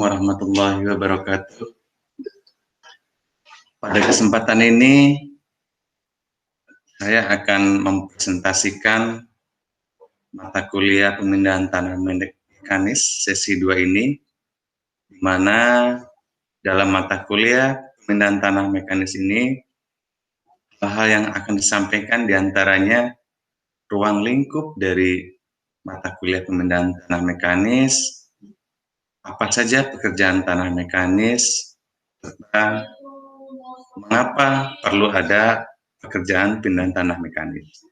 Warahmatullahi wabarakatuh. Pada kesempatan ini saya akan mempresentasikan mata kuliah pemindahan tanah mekanis sesi 2 ini, di mana dalam mata kuliah pemindahan tanah mekanis ini hal yang akan disampaikan diantaranya ruang lingkup dari mata kuliah pemindahan tanah mekanis, apa saja pekerjaan tanah mekanis, serta mengapa perlu ada pekerjaan pindahan tanah mekanis.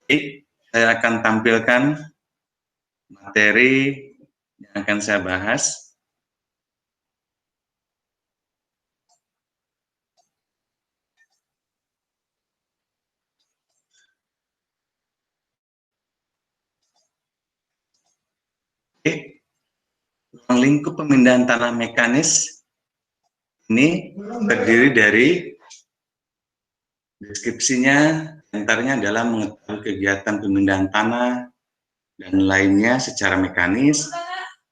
Jadi, saya akan tampilkan materi yang akan saya bahas. Oke, ruang lingkup pemindahan tanah mekanis ini terdiri dari deskripsinya, antaranya adalah mengetahui kegiatan pemindahan tanah dan lainnya secara mekanis,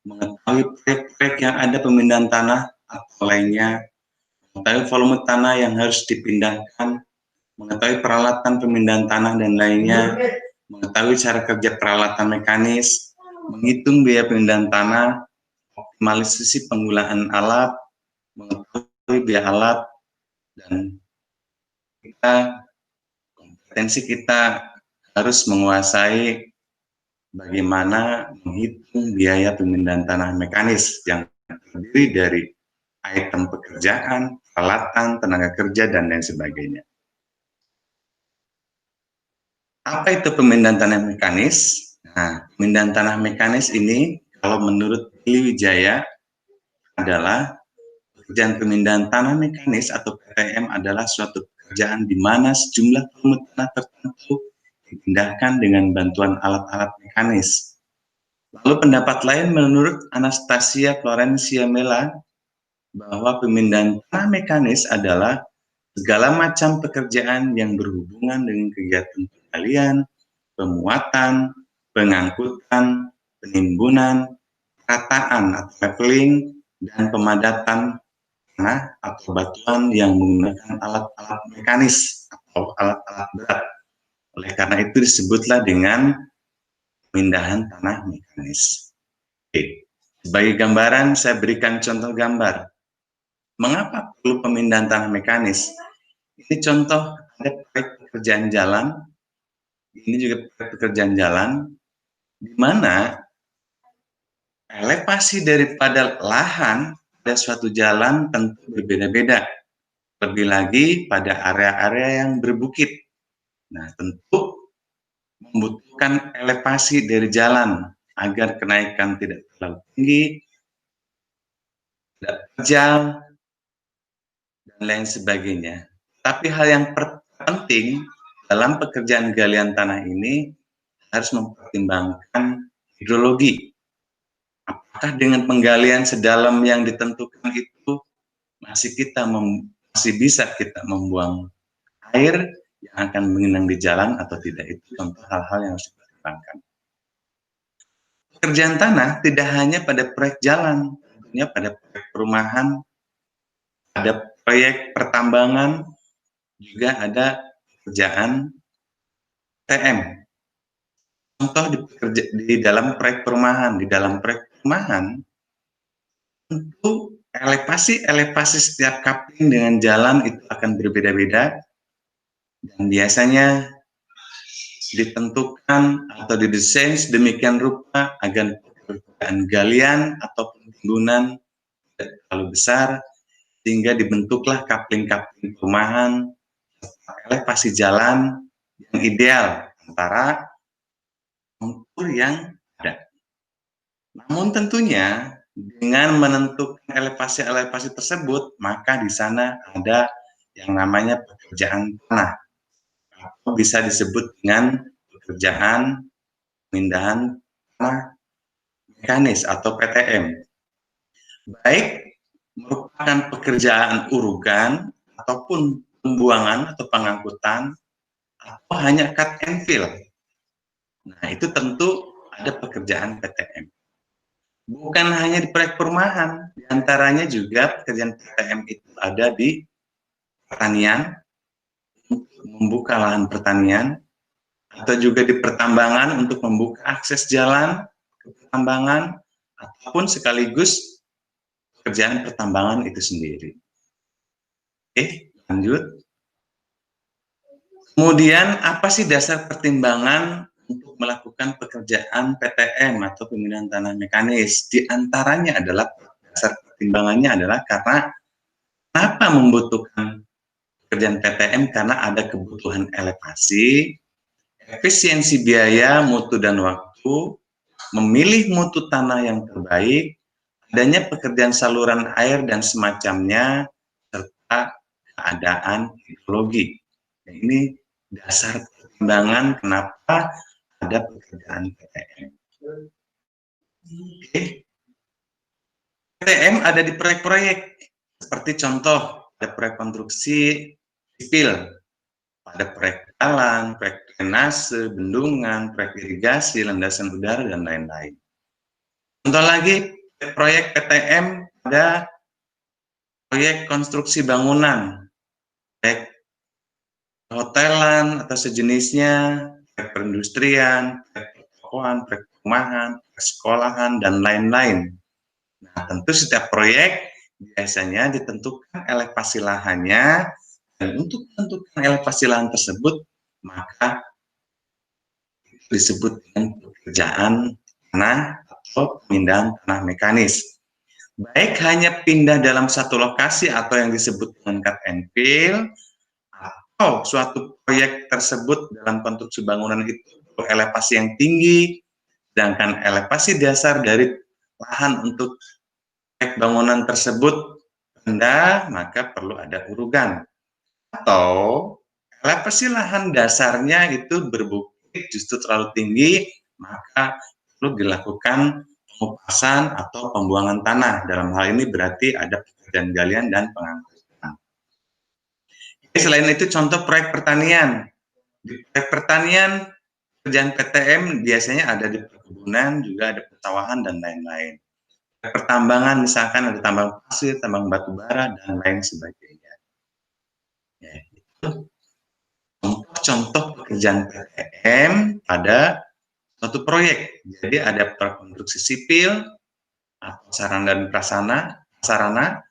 mengetahui proyek-proyek yang ada pemindahan tanah atau lainnya, mengetahui volume tanah yang harus dipindahkan, mengetahui peralatan pemindahan tanah dan lainnya, mengetahui cara kerja peralatan mekanis, menghitung biaya pemindahan tanah, optimalisasi penggunaan alat, mengetahui biaya alat, dan kompetensi kita harus menguasai bagaimana menghitung biaya pemindahan tanah mekanis yang terdiri dari item pekerjaan, peralatan, tenaga kerja, dan lain sebagainya. Apa itu pemindahan tanah mekanis? Nah, pemindahan tanah mekanis ini kalau menurut Billy Wijaya adalah pekerjaan pemindahan tanah mekanis atau PTM adalah suatu pekerjaan di mana sejumlah volume tanah tertentu dipindahkan dengan bantuan alat-alat mekanis. Lalu pendapat lain menurut Anastasia Florencia Mela bahwa pemindahan tanah mekanis adalah segala macam pekerjaan yang berhubungan dengan kegiatan penggalian, pemuatan, pengangkutan, penimbunan, rataan atau leveling, dan pemadatan tanah atau batuan yang menggunakan alat-alat mekanis atau alat-alat berat. Oleh karena itu disebutlah dengan pemindahan tanah mekanis. Oke. Sebagai gambaran, saya berikan contoh gambar. Mengapa perlu pemindahan tanah mekanis? Ini contoh ada proyek pekerjaan jalan, ini juga proyek pekerjaan jalan, di mana elevasi daripada lahan pada suatu jalan tentu berbeda-beda. Lebih lagi pada area-area yang berbukit. Nah, tentu membutuhkan elevasi dari jalan agar kenaikan tidak terlalu tinggi, tidak terjal, dan lain sebagainya. Tapi hal yang penting dalam pekerjaan galian tanah ini harus mempertimbangkan hidrologi. Apakah dengan penggalian sedalam yang ditentukan itu masih bisa kita membuang air yang akan mengenang di jalan atau tidak? Itu contoh hal-hal yang harus dipertimbangkan. Pekerjaan tanah tidak hanya pada proyek jalan, tentunya pada proyek perumahan, ada proyek pertambangan, juga ada pekerjaan TM. Contoh di dalam proyek perumahan, tentu elevasi setiap coupling dengan jalan itu akan berbeda-beda dan biasanya ditentukan atau didesain sedemikian rupa agar pekerjaan galian atau penimbunan tidak terlalu besar sehingga dibentuklah coupling-coupling perumahan elevasi jalan yang ideal antara kontur yang ada. Namun tentunya dengan menentukan elevasi-elevasi tersebut, maka di sana ada yang namanya pekerjaan tanah, atau bisa disebut dengan pekerjaan pemindahan tanah mekanis atau PTM. Baik merupakan pekerjaan urugan ataupun pembuangan atau pengangkutan atau hanya cut and fill. Nah, itu tentu ada pekerjaan PTM. Bukan hanya di proyek perumahan, di antaranya juga pekerjaan PTM itu ada di pertanian, membuka lahan pertanian, atau juga di pertambangan untuk membuka akses jalan ke pertambangan, ataupun sekaligus pekerjaan pertambangan itu sendiri. Oke, lanjut. Kemudian apa sih dasar pertimbangan untuk melakukan pekerjaan PTM atau pemindahan tanah mekanis? Di antaranya adalah dasar pertimbangannya adalah karena kenapa membutuhkan pekerjaan PTM, karena ada kebutuhan elevasi, efisiensi biaya, mutu dan waktu, memilih mutu tanah yang terbaik, adanya pekerjaan saluran air dan semacamnya, serta keadaan hidrologi. Nah, ini dasar pertimbangan kenapa ada pekerjaan PTM. Oke. PTM ada di proyek-proyek, seperti contoh, ada proyek konstruksi sipil, ada proyek jalan, proyek drainase, bendungan, proyek irigasi, landasan udara, dan lain-lain. Contoh lagi, proyek PTM ada proyek konstruksi bangunan, proyek hotelan atau sejenisnya, proyek perindustrian, proyek pertokohan, proyek perumahan, proyek sekolahan, dan lain-lain. Nah, tentu setiap proyek biasanya ditentukan elevasi lahannya, dan untuk menentukan elevasi lahan tersebut, maka disebut dengan pekerjaan tanah atau pemindahan tanah mekanis. Baik hanya pindah dalam satu lokasi atau yang disebut dengan cut and fill, atau suatu proyek tersebut dalam konstruksi bangunan itu elevasi yang tinggi, sedangkan elevasi dasar dari lahan untuk proyek bangunan tersebut rendah, maka perlu ada urugan. Atau elevasi lahan dasarnya itu berbukit justru terlalu tinggi, maka perlu dilakukan pengupasan atau pembuangan tanah. Dalam hal ini berarti ada pekerjaan galian dan pengangkutan. Selain itu contoh proyek pertanian. Di proyek pertanian, pekerjaan PTM biasanya ada di perkebunan, juga ada persawahan dan lain-lain. Pertambangan misalkan ada tambang pasir, tambang batu bara, dan lain sebagainya. Ya, itu contoh pekerjaan PTM pada suatu proyek. Jadi ada prakonstruksi sipil, atau sarana dan prasarana,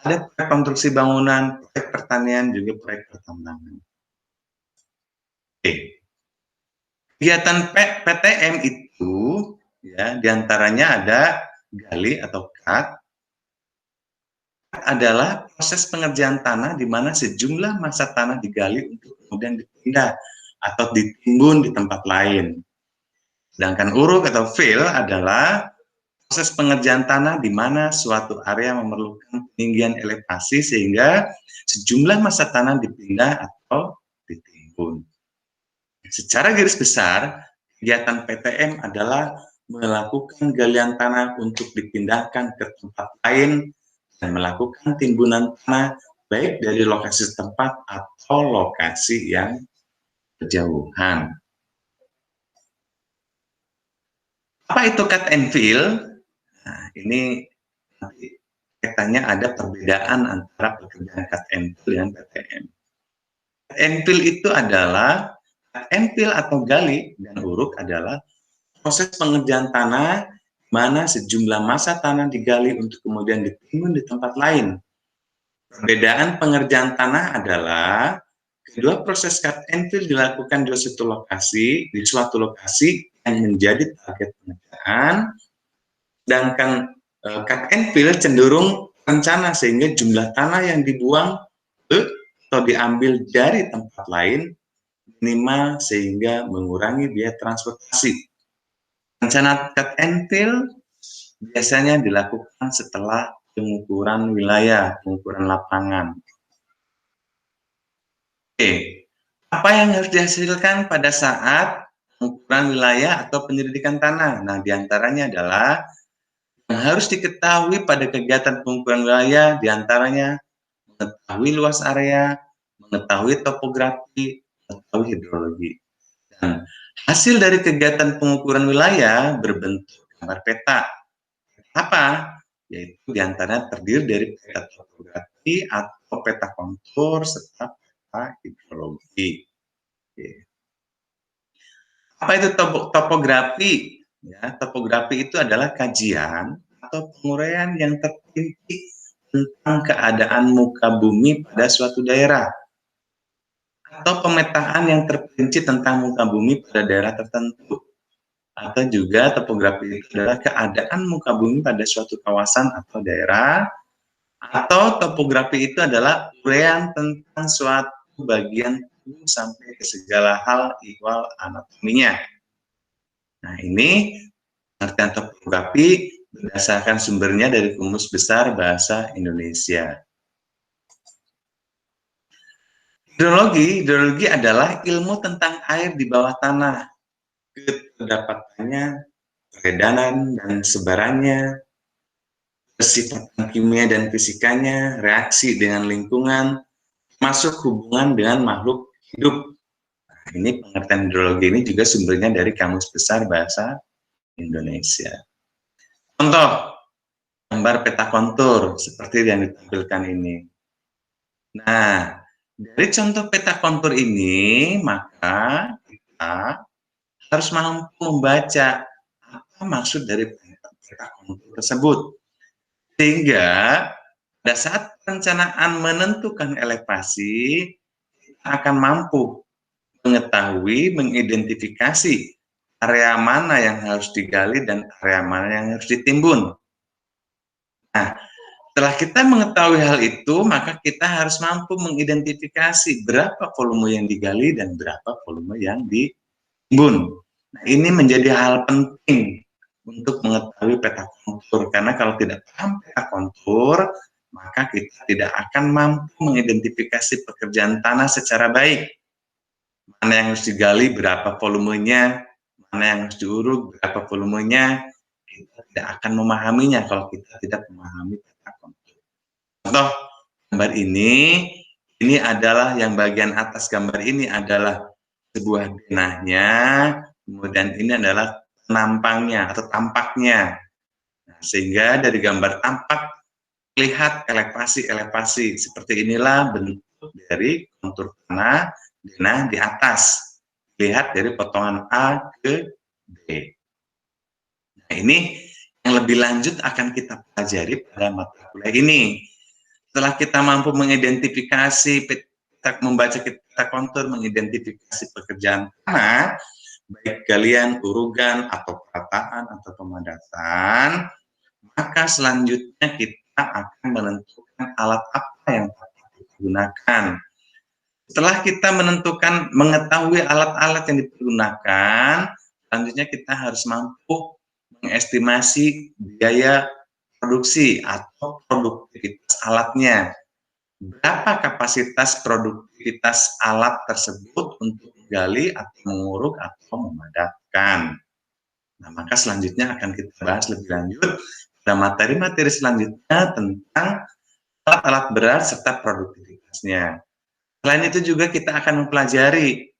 ada proyek konstruksi bangunan, proyek pertanian, juga proyek pertambangan. Oke. Kegiatan PTM itu ya diantaranya ada gali atau cut, adalah proses pengerjaan tanah di mana sejumlah massa tanah digali untuk kemudian dipindah atau ditimbun di tempat lain. Sedangkan uruk atau fill adalah proses pengerjaan tanah di mana suatu area memerlukan peninggian elevasi sehingga sejumlah massa tanah dipindah atau ditimbun. Secara garis besar, kegiatan PTM adalah melakukan galian tanah untuk dipindahkan ke tempat lain dan melakukan timbunan tanah baik dari lokasi setempat atau lokasi yang berjauhan. Apa itu cut and fill? Nah, ini nanti kaitannya ada perbedaan antara pekerjaan cut and fill dan PTM. Cut and fill itu adalah cut and fill atau gali dan uruk adalah proses pengerjaan tanah di mana sejumlah massa tanah digali untuk kemudian ditimbun di tempat lain. Perbedaan pengerjaan tanah adalah kedua proses cut and fill dilakukan di suatu lokasi yang menjadi target pengerjaan, sedangkan cut and fill cenderung rencana sehingga jumlah tanah yang dibuang atau diambil dari tempat lain minimal sehingga mengurangi biaya transportasi. Rencana cut and fill biasanya dilakukan setelah pengukuran wilayah, pengukuran lapangan. Oke, apa yang harus dihasilkan pada saat pengukuran wilayah atau penyelidikan tanah? Nah, diantaranya adalah yang harus diketahui pada kegiatan pengukuran wilayah, diantaranya mengetahui luas area, mengetahui topografi, mengetahui hidrologi. Dan hasil dari kegiatan pengukuran wilayah berbentuk gambar peta Apa? Yaitu diantaranya terdiri dari peta topografi atau peta kontur serta peta hidrologi. Apa itu topografi? Ya, topografi itu adalah kajian atau penguraian yang terperinci tentang keadaan muka bumi pada suatu daerah, atau pemetaan yang terperinci tentang muka bumi pada daerah tertentu, atau juga topografi itu adalah keadaan muka bumi pada suatu kawasan atau daerah, atau topografi itu adalah uraian tentang suatu bagian tubuh sampai ke segala hal ihwal anatominya. Nah, ini pengertian topografi berdasarkan sumbernya dari Kamus Besar Bahasa Indonesia. Hidrologi adalah ilmu tentang air di bawah tanah, keterdapatannya, peredaran dan sebarannya, kesifatan kimia dan fisikanya, reaksi dengan lingkungan, masuk hubungan dengan makhluk hidup. Nah, ini pengertian hidrologi ini juga sumbernya dari Kamus Besar Bahasa Indonesia. Contoh, gambar peta kontur seperti yang ditampilkan ini. Nah, dari contoh peta kontur ini, maka kita harus mampu membaca apa maksud dari peta kontur tersebut. Sehingga pada saat perencanaan menentukan elevasi, kita akan mampu mengetahui, mengidentifikasi area mana yang harus digali dan area mana yang harus ditimbun. Nah, setelah kita mengetahui hal itu, maka kita harus mampu mengidentifikasi berapa volume yang digali dan berapa volume yang ditimbun. Nah, ini menjadi hal penting untuk mengetahui peta kontur, karena kalau tidak paham peta kontur, maka kita tidak akan mampu mengidentifikasi pekerjaan tanah secara baik. Mana yang harus digali, berapa volumenya, mana yang harus diuruk, berapa volumenya, kita tidak akan memahaminya kalau kita tidak memahami peta kontur. Contoh gambar ini adalah yang bagian atas gambar ini adalah sebuah denahnya, kemudian ini adalah penampangnya atau tampaknya. Nah, sehingga dari gambar tampak lihat elevasi seperti inilah bentuk dari kontur tanah denah di atas. Lihat dari potongan A ke B. Nah, ini yang lebih lanjut akan kita pelajari pada mata kuliah ini. Setelah kita mampu mengidentifikasi, membaca peta kontur, mengidentifikasi pekerjaan tanah, baik galian, urugan, atau perataan, atau pemadatan, maka selanjutnya kita akan menentukan alat apa yang digunakan. Setelah kita mengetahui alat-alat yang digunakan, selanjutnya kita harus mampu mengestimasi biaya produksi atau produktivitas alatnya. Berapa kapasitas produktivitas alat tersebut untuk menggali atau menguruk atau memadatkan. Nah, maka selanjutnya akan kita bahas lebih lanjut pada materi-materi selanjutnya tentang alat-alat berat serta produktivitasnya. Selain itu juga kita akan mempelajari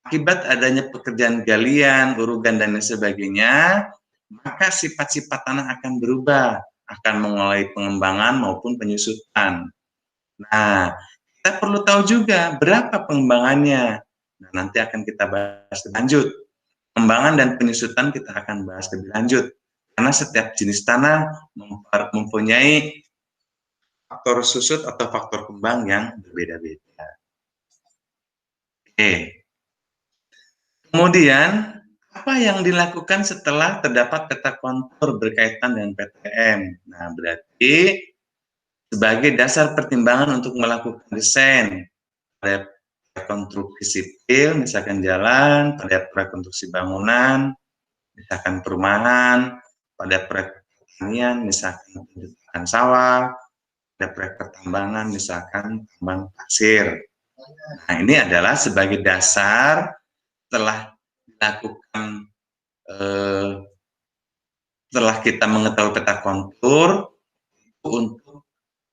akibat adanya pekerjaan galian, urugan, dan lain sebagainya, maka sifat-sifat tanah akan berubah, akan mulai pengembangan maupun penyusutan. Nah, kita perlu tahu juga berapa pengembangannya. Nah, nanti akan kita bahas lebih lanjut. Pengembangan dan penyusutan kita akan bahas lebih lanjut. Karena setiap jenis tanah mempunyai faktor susut atau faktor kembang yang berbeda-beda. Oke. Kemudian, apa yang dilakukan setelah terdapat peta kontur berkaitan dengan PTM? Nah, berarti sebagai dasar pertimbangan untuk melakukan desain pada konstruksi sipil, misalkan jalan, pada proyek konstruksi bangunan, misalkan perumahan, pada proyek pertanian, misalkan pendidikan sawah, pada proyek pertambangan, misalkan tambang pasir. Nah, ini adalah sebagai dasar setelah dilakukan setelah kita mengetahui peta kontur untuk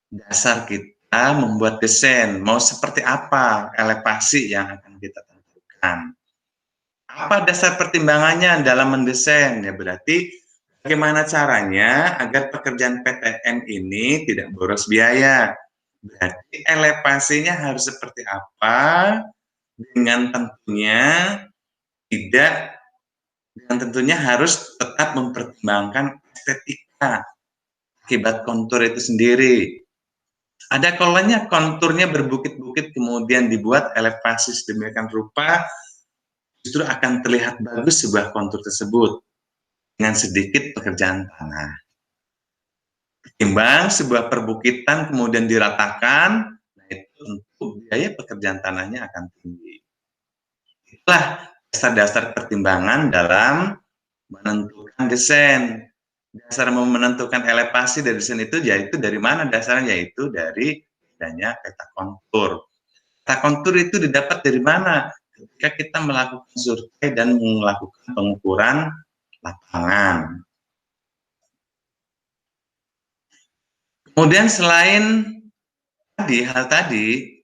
dasar kita membuat desain, mau seperti apa elevasi yang akan kita tentukan. Apa dasar pertimbangannya dalam mendesain? Ya berarti Bagaimana caranya agar pekerjaan PTN ini tidak boros biaya? Berarti elevasinya harus seperti apa, dengan tentunya tidak dengan tentunya harus tetap mempertimbangkan estetika akibat kontur itu sendiri. Ada kalanya konturnya berbukit-bukit kemudian dibuat elevasi sedemikian rupa, justru akan terlihat bagus sebuah kontur tersebut dengan sedikit pekerjaan tanah. Ketimbang sebuah perbukitan kemudian diratakan, nah itu tentu biaya pekerjaan tanahnya akan tinggi. Itulah dasar-dasar pertimbangan dalam menentukan desain. Dasar menentukan elevasi dari desain itu yaitu dari mana dasarnya? Yaitu dari adanya peta kontur. Peta kontur itu didapat dari mana? Ketika kita melakukan survei dan melakukan pengukuran lapangan. Kemudian selain hal tadi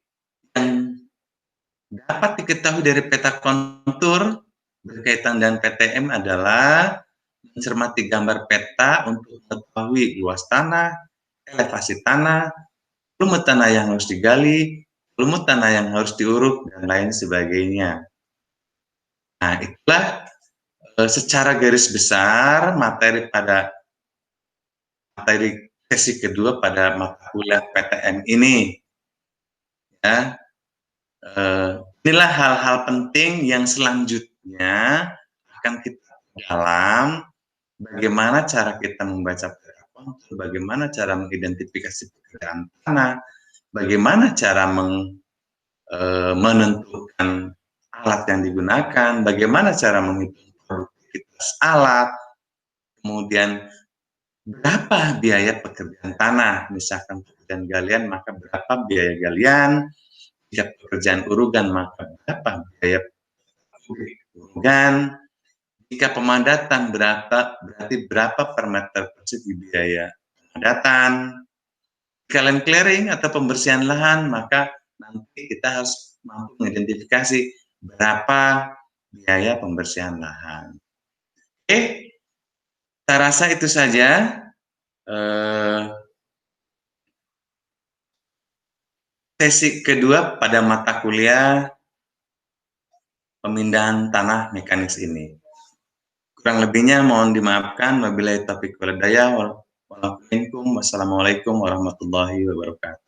yang dapat diketahui dari peta kontur berkaitan dengan PTM adalah mencermati gambar peta untuk mengetahui luas tanah, elevasi tanah, lumut tanah yang harus digali, lumut tanah yang harus diuruk, dan lain sebagainya. Nah, itulah secara garis besar materi sesi kedua pada mata kuliah PTN ini. Ya, inilah hal-hal penting yang selanjutnya akan kita dalam bagaimana cara kita membaca peta kontur, bagaimana cara mengidentifikasi pekerjaan tanah, bagaimana cara menentukan alat yang digunakan, bagaimana cara menghitung produktivitas alat, kemudian berapa biaya pekerjaan tanah, misalkan pekerjaan galian maka berapa biaya galian, jika pekerjaan urugan maka berapa biaya urugan, jika pemadatan berarti berapa per meter persegi biaya pemadatan, jika land clearing atau pembersihan lahan maka nanti kita harus mampu mengidentifikasi berapa biaya pembersihan lahan. Oke, saya rasa itu saja sesi kedua pada mata kuliah pemindahan tanah mekanis ini. Kurang lebihnya mohon dimaafkan. Wabillahi taufiq wal hidayah. Wassalamualaikum warahmatullahi wabarakatuh.